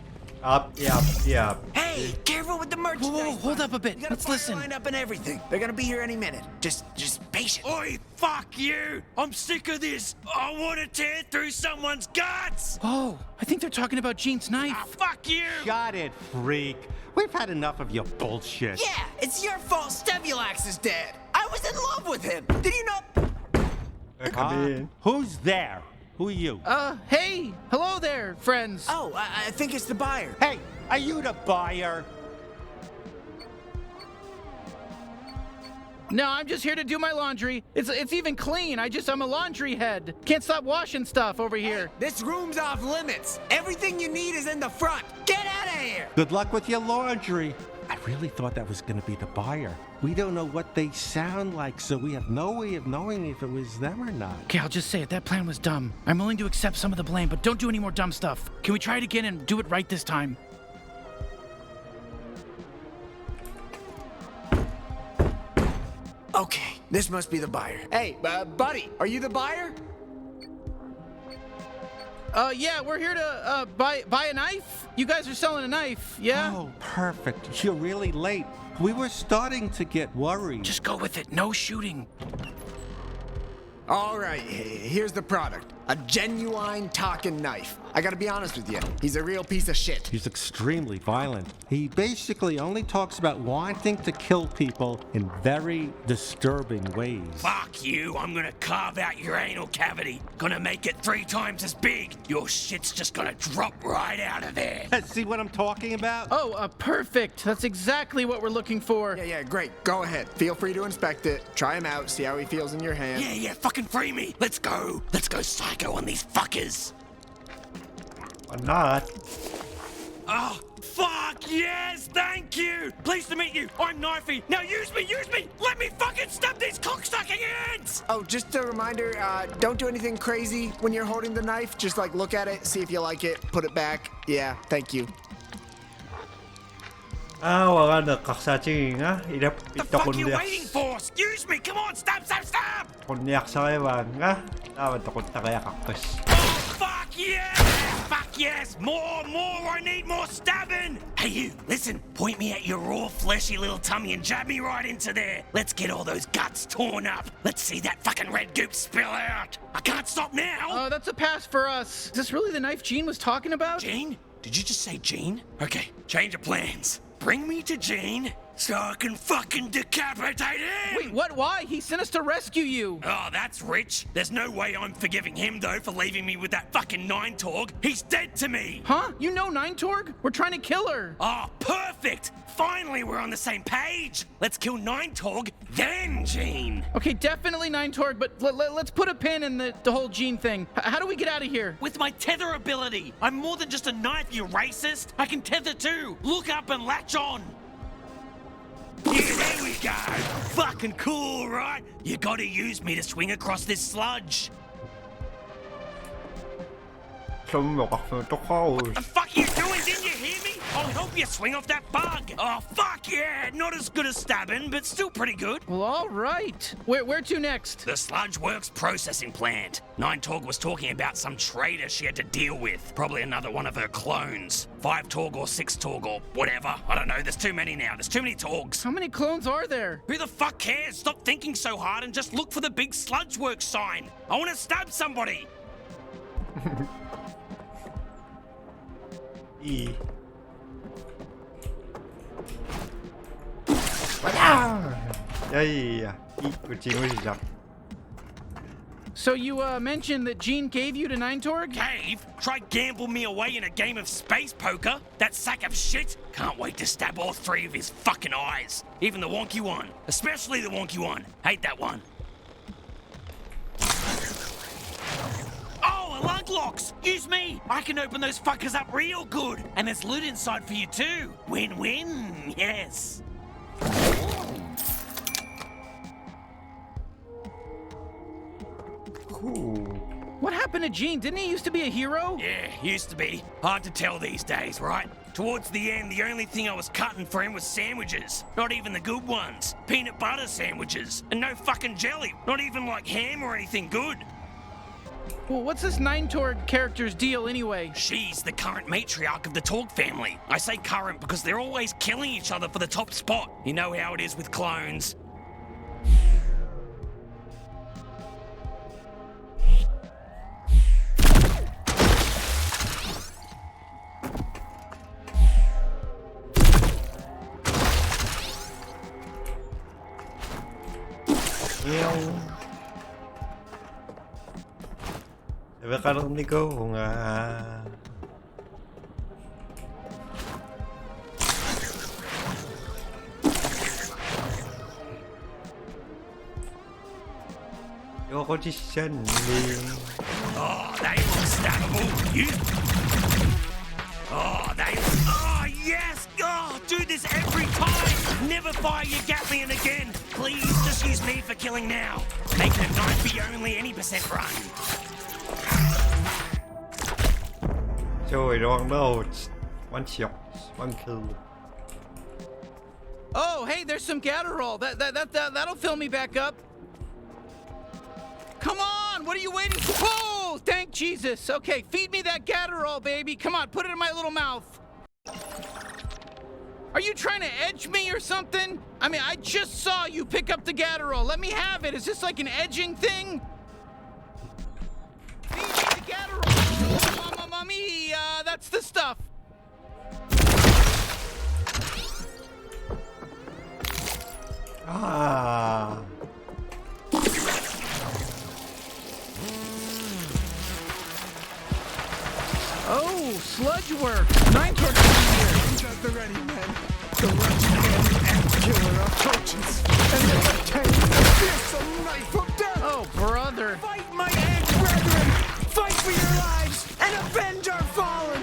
Yep. Hey, careful with the merchandise. Whoa, hold up a bit. You got a Let's fire listen. lined up and everything. They're gonna be here any minute. Just patient. Oi, fuck you! I'm sick of this! I want to tear through someone's guts! Oh, I think they're talking about Jean's knife. Fuck you! Shut it, freak. We've had enough of your bullshit. Yeah, it's your fault Stevulax is dead. I was in love with him. Did you know? Come in. Who's there? Who are you? Hey, hello there, friends. Oh, I think it's the buyer. Hey, are you the buyer? No, I'm just here to do my laundry. It's even clean. I'm a laundry head. Can't stop washing stuff over here. This room's off limits. Everything you need is in the front. Get out of here. Good luck with your laundry. I really thought that was going to be the buyer. We don't know what they sound like, so we have no way of knowing if it was them or not. Okay, I'll just say it. That plan was dumb. I'm willing to accept some of the blame, but don't do any more dumb stuff. Can we try it again and do it right this time? Okay, this must be the buyer. Hey, buddy, are you the buyer? Yeah, we're here to buy a knife. You guys are selling a knife, yeah? Oh, perfect. You're really late. We were starting to get worried. Just go with it. No shooting. All right, here's the product. A genuine talking knife. I gotta be honest with you, he's a real piece of shit. He's extremely violent. He basically only talks about wanting to kill people in very disturbing ways. Fuck you! I'm gonna carve out your anal cavity. Gonna make it 3 times as big. Your shit's just gonna drop right out of there. See what I'm talking about? Oh, perfect. That's exactly what we're looking for. Yeah, great. Go ahead. Feel free to inspect it. Try him out. See how he feels in your hand. Yeah, fucking free me. Let's go. Let's go psycho on these fuckers. Or not. Oh, fuck yes, thank you. Pleased to meet you. I'm Knifey. Now use me. Let me fucking stab these cocksucking ants. Oh, just a reminder, don't do anything crazy when you're holding the knife. Just like look at it, see if you like it, put it back. Yeah, thank you. Wala nagkaksating ha. The fuck you waiting for? Excuse me. Come on, stab. Kunyak sa kaiwan ha. Dapat takot na kaya kaktus. Fuck yeah! Fuck yes! More! I need more stabbing! Hey you, listen, point me at your raw, fleshy little tummy and jab me right into there. Let's get all those guts torn up. Let's see that fucking red goop spill out. I can't stop now! That's a pass for us. Is this really the knife Jean was talking about? Jean? Did you just say Jean? Okay, change of plans. Bring me to Jean so I can fucking decapitate him! Wait, what? Why? He sent us to rescue you. Oh, that's rich. There's no way I'm forgiving him, though, for leaving me with that fucking Nine-Torg. He's dead to me! Huh? You know Nine-Torg? We're trying to kill her. Oh, perfect! Finally, we're on the same page! Let's kill Nine-Torg, then Jean! Okay, definitely Nine-Torg, but let's put a pin in the whole Jean thing. How do we get out of here? With my tether ability! I'm more than just a knife, you racist! I can tether too! Look up and latch on! Yeah, there we go! Fucking cool, right? You gotta use me to swing across this sludge. What the fuck are you doing? Didn't you hear me? I'll help you swing off that bug. Oh, fuck yeah! Not as good as stabbing, but still pretty good. Well, all right. Where to next? The Sludge Works processing plant. Nine-Torg was talking about some traitor she had to deal with. Probably another one of her clones. 5-Torg or 6-Torg or whatever. I don't know. There's too many now. There's too many Torgs. How many clones are there? Who the fuck cares? Stop thinking so hard and just look for the big Sludge Works sign. I want to stab somebody. E. So you mentioned that Jean gave you to Nine-Torg? Gave? Tried gamble me away in a game of space poker? That sack of shit? Can't wait to stab all 3 of his fucking eyes. Even the wonky one. Especially the wonky one. Hate that one. Oh, a lug locks! Use me! I can open those fuckers up real good. And there's loot inside for you too. Win-win, yes. Cool. What happened to Jean? Didn't he used to be a hero? Yeah, used to be. Hard to tell these days, right? Towards the end, the only thing I was cutting for him was sandwiches. Not even the good ones. Peanut butter sandwiches. And no fucking jelly. Not even like ham or anything good. Well, what's this Nine Torg character's deal anyway? She's the current matriarch of the Torg family. I say current because they're always killing each other for the top spot. You know how it is with clones. Se ve karoniko nga. Yoko Jishan. Oh, they look stabbable. You. Oh, they. Oh, yes. Oh, do this every time. Never fire your Gatlian again. Please, just use me for killing now. Making a knife be only any % run. Trời đoan đâu. One shot, one kill. Oh, hey, there's some Gatterall. That'll fill me back up. Come on, what are you waiting for? Oh, thank Jesus. Okay, feed me that Gatterall, baby. Come on, put it in my little mouth. Are you trying to edge me or something? I mean, I just saw you pick up the Gatterall. Let me have it. Is this like an edging thing? Feed me the Gatterall. Mamma mia, that's the stuff. Ah. Oh, sludge work. Nine Torg here. The ready men. The rush and killer approaches. And they obtain the fearsome knife of death. Oh, brother. Fight, my ant brethren. Fight for your lives and avenge our fallen.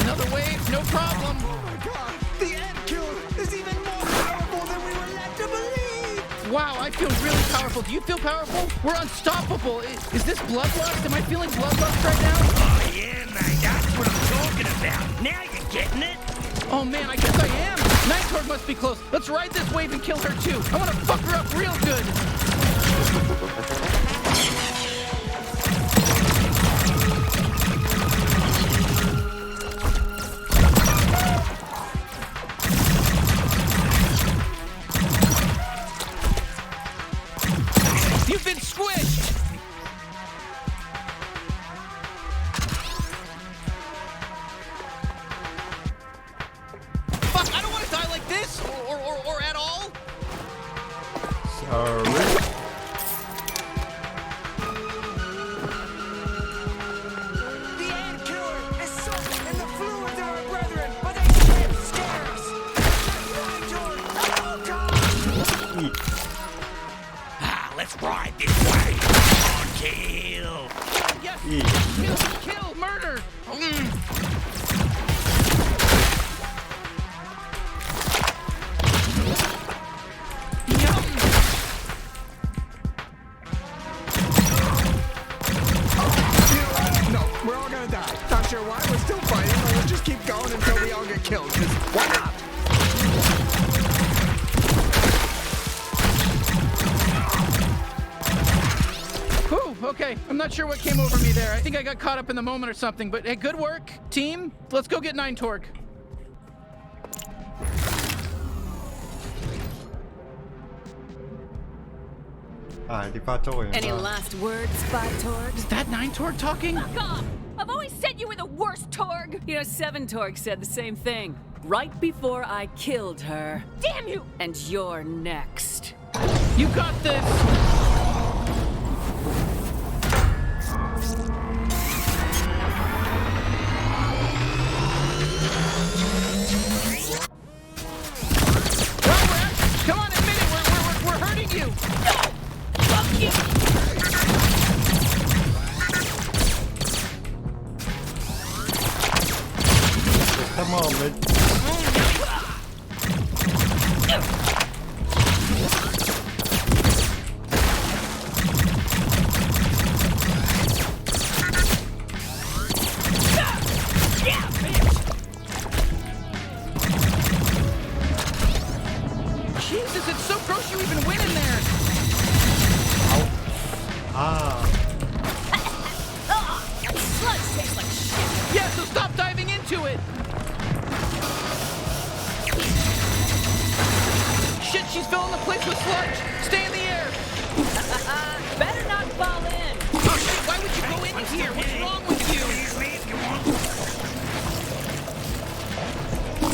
Another wave, no problem. Oh my God. The ant killer is even more powerful than we were led to believe. Wow, I feel really powerful. Do you feel powerful? We're unstoppable. Is this bloodlust? Am I feeling bloodlust right now? Oh, yeah, mate. That's what I'm talking about. Now you're getting it. Oh, man, I guess I am. Nine Torg must be close. Let's ride this wave and kill her, too. I want to fuck her up real good. You've been squished! Fuck, I don't want to die like this, or at all. Sorry. The ant killer is soaked in the fluids of our brethren, but they can't scare us. Nine Torg at all costs. Ah, let's ride this way. On kill. Yes, kill, murder. No, we're all gonna die. Not sure why we're still fighting, but we'll just keep going until we all get killed, because why not? Whew, okay. I'm not sure what came over me there. I think I got caught up in the moment or something, but hey, good work, team. Let's go get Nine Torg. Ah, di pa Torg. Any last words, Spy Torg? Is that Nine Torg talking? Fuck off! I've always said you were the worst Torg! You know, Seven Torg said the same thing. Right before I killed her. Damn you! And you're next. You got this! Come on, admit it! We're hurting you! No! Fuck you! Come on, man. Jesus, it's so gross you even went in there! Ow. stop diving into it! Shit, she's filling the place with sludge! Stay in the air! Better not fall in. Oh shit, why would you go in here? What's wrong with you?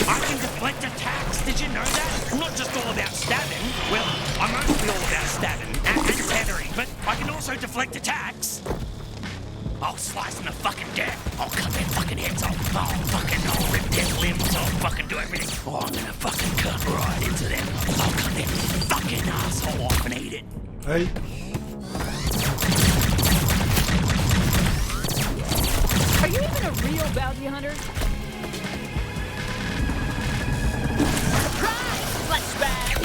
I can deflect attacks. Did you know that? I'm not just all about stabbing. Well, I'm mostly all about stabbing and tethering, but I can also deflect attacks. I'll slice them to fucking death. I'll cut their fucking heads off. I'll rip their limbs. I'll fucking do everything. Oh, I'm gonna fucking cut right into them. I'll cut their fucking asshole off and eat it. Hey. Are you even a real bounty hunter? Surprise! Flashback!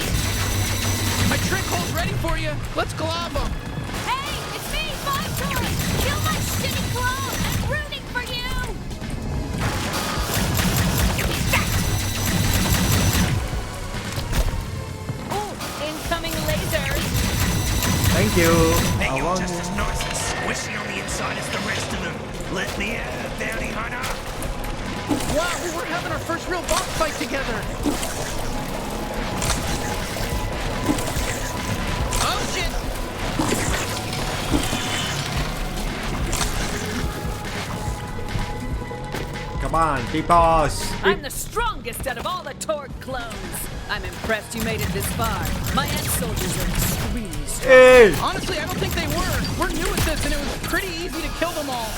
My trick hole's ready for you. Let's glob them. Hey, it's me, Five-Toy! Kill my shitty clone! I'm rooting for you! Ooh, incoming lasers! Thank you. Then I you're want just more. as nice and squishy on the inside as the rest of them. Let me out, bounty hunter. Wow, we were having our first real boss fight together. Oh shit! Come on, boss. I'm the strongest out of all the Torg clones. I'm impressed you made it this far. My ant soldiers are extremely strong. Hey! Honestly, I don't think they were. We're new at this, and it was pretty easy to kill them all.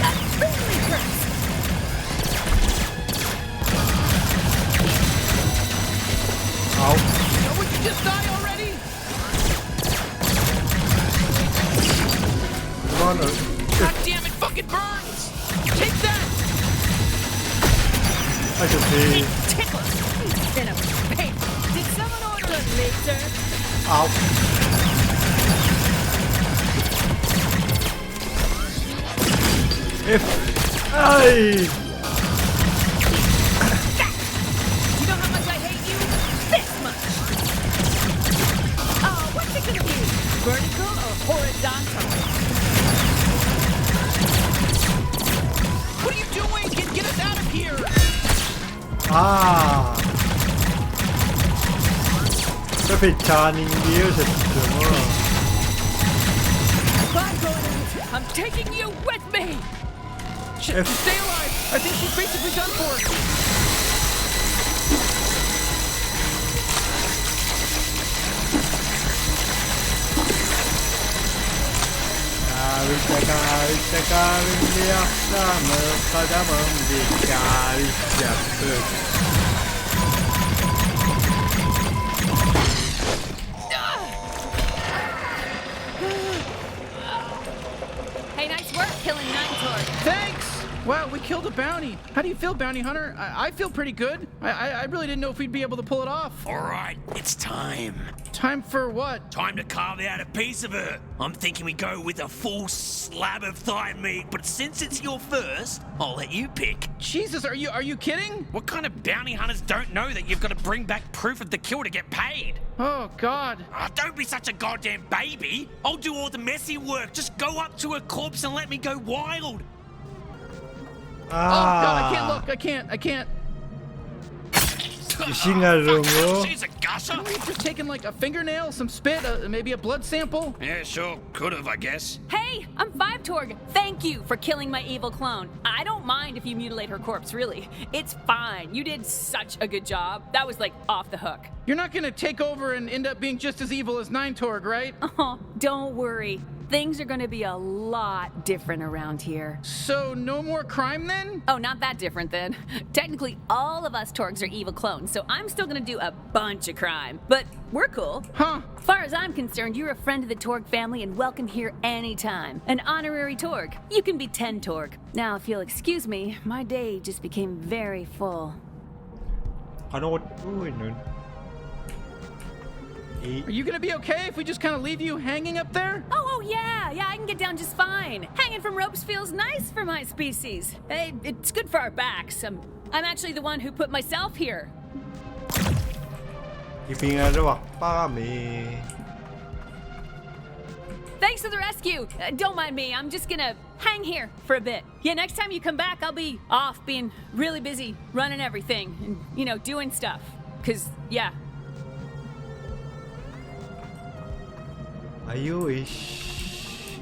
That's really hurts. Ow. Oh, would you just die already? Come on. God damn it, fucking burns! Take that! I can see. It tickles. In a pain. Did someone order a laser? Ow. If. Ay! You know how much I hate you? This much. Oh, what's it gonna be? Vertical or horizontal? What are you doing? Get us out of here! Ah! Capitaning Gears I'm going in. I'm taking you with me. Shit, stay alive! I think she's basically done for. Hey, nice work killing Nine Torg. Thanks! Wow, we killed a bounty. How do you feel, bounty hunter? I feel pretty good. I really didn't know if we'd be able to pull it off. All right, it's time. Time for what? Time to carve out a piece of her. I'm thinking we go with a full slab of thigh meat, but since it's your first, I'll let you pick. Jesus, are you kidding? What kind of bounty hunters don't know that you've got to bring back proof of the kill to get paid? Oh, God. Oh, don't be such a goddamn baby. I'll do all the messy work. Just go up to a corpse and let me go wild. Oh, God, I can't look. I can't. She's a gusher. Couldn't we have just taken like a fingernail, some spit, maybe a blood sample? Yeah, sure. Could have, I guess. Hey, I'm Five Torg. Thank you for killing my evil clone. I don't mind if you mutilate her corpse, really. It's fine. You did such a good job. That was like off the hook. You're not gonna take over and end up being just as evil as Nine Torg, right? Oh, don't worry. Things are gonna be a lot different around here. So, no more crime then? Oh, not that different then. Technically, all of us Torgs are evil clones, so I'm still gonna do a bunch of crime. But we're cool. Huh? As far as I'm concerned, you're a friend of the Torg family and welcome here anytime. An honorary Torg. You can be 10 Torg. Now, if you'll excuse me, my day just became very full. I know what we're doing. Are you gonna be okay if we just kind of leave you hanging up there? Oh, yeah, I can get down just fine. Hanging from ropes feels nice for my species. Hey, it's good for our backs. I'm actually the one who put myself here. thanks for the rescue. Don't mind me. I'm just gonna hang here for a bit. Yeah, next time you come back, I'll be off being really busy running everything and, you know, doing stuff. 'Cause, yeah. Ayos.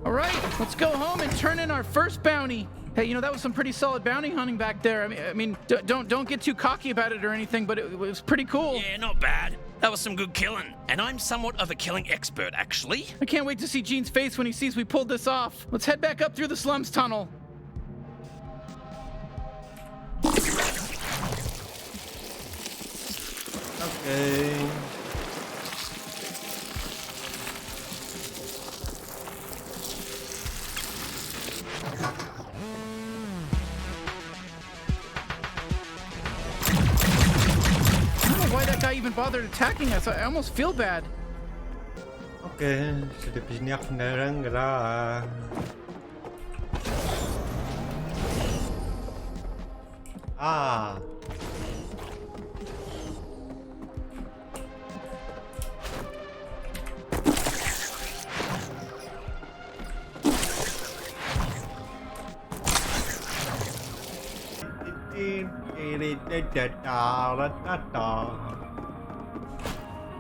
All right, let's go home and turn in our first bounty. Hey, you know, that was some pretty solid bounty hunting back there. I mean, don't get too cocky about it or anything, but it was pretty cool. Yeah, not bad. That was some good killing. And I'm somewhat of a killing expert, actually. I can't wait to see Gene's face when he sees we pulled this off. Let's head back up through the slums tunnel. Okay. Why that guy even bothered attacking us? I almost feel bad. Okay, sudah banyak menyerang gerak. Ah.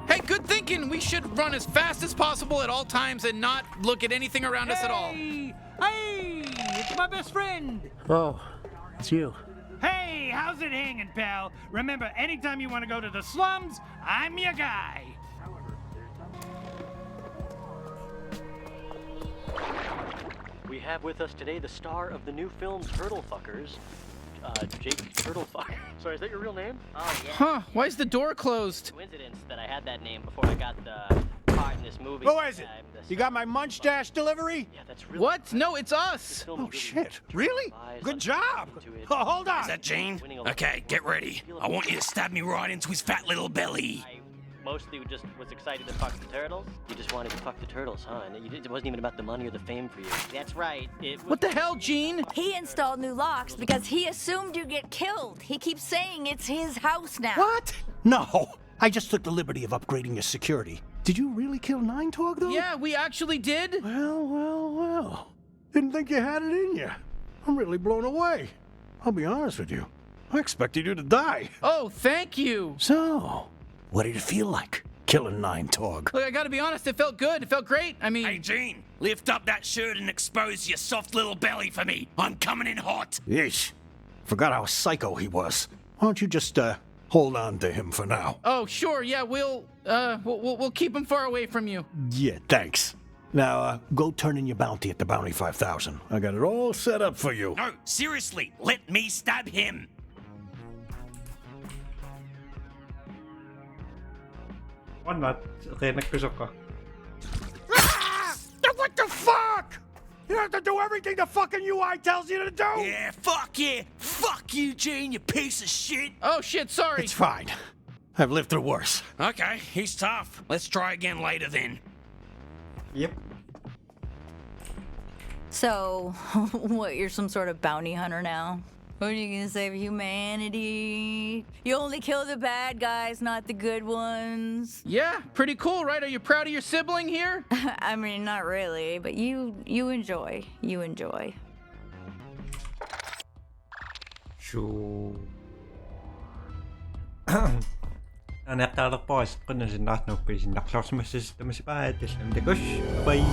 Hey, good thinking. We should run as fast as possible at all times and not look at anything around us at all. Hey, it's my best friend. Oh, it's you. Hey, how's it hanging, pal? Remember, anytime you want to go to the slums, I'm your guy. We have with us today the star of the new film Turtle Fuckers, Jake Turtlefucker. Sorry, is that your real name? Oh, yeah. Huh, why is the door closed? Coincidence that I had that name before I got the part in this movie. Who is it? You got my Munch Dash delivery? Yeah, that's really What? No, it's us. Oh, shit. Really? Good job. Oh, hold on. Is that Gene? Okay, get ready. I want you to stab me right into his fat little belly. I mostly just was excited to fuck the turtles. You just wanted to fuck the turtles, huh? And it wasn't even about the money or the fame for you. That's right. It was... What the hell, Gene? He installed new locks because he assumed you'd get killed. He keeps saying it's his house now. What? No. I just took the liberty of upgrading your security. Did you really kill Nine Torg, though? Yeah, we actually did. Well. Didn't think you had it in you. I'm really blown away. I'll be honest with you. I expected you to die. Oh, thank you. So, what did it feel like, killing Nine Torg? Look, I gotta be honest, it felt good. It felt great. I mean... Hey, Gene, lift up that shirt and expose your soft little belly for me. I'm coming in hot. Yeesh. Forgot how psycho he was. Why don't you just, hold on to him for now? Oh, sure, yeah, we'll keep him far away from you. Yeah, thanks. Now, go turn in your bounty at the Bounty 5000. I got it all set up for you. No, seriously, let me stab him. One not. Okay, nagpusok ka. What the fuck? You have to do everything the fucking UI tells you to do? Yeah. Fuck you, Gene, you piece of shit. Oh, shit, sorry. It's fine. I've lived through worse. Okay, he's tough. Let's try again later then. Yep. So, what, you're some sort of bounty hunter now? What are you gonna save humanity? You only kill the bad guys, not the good ones. Yeah, pretty cool, right? Are you proud of your sibling here? I mean, not really, but you enjoy. You enjoy. Sure. Nähtävät pois, kun sinä nähnyt, että sinä klausmassa sitä, missä päätessä. Bye.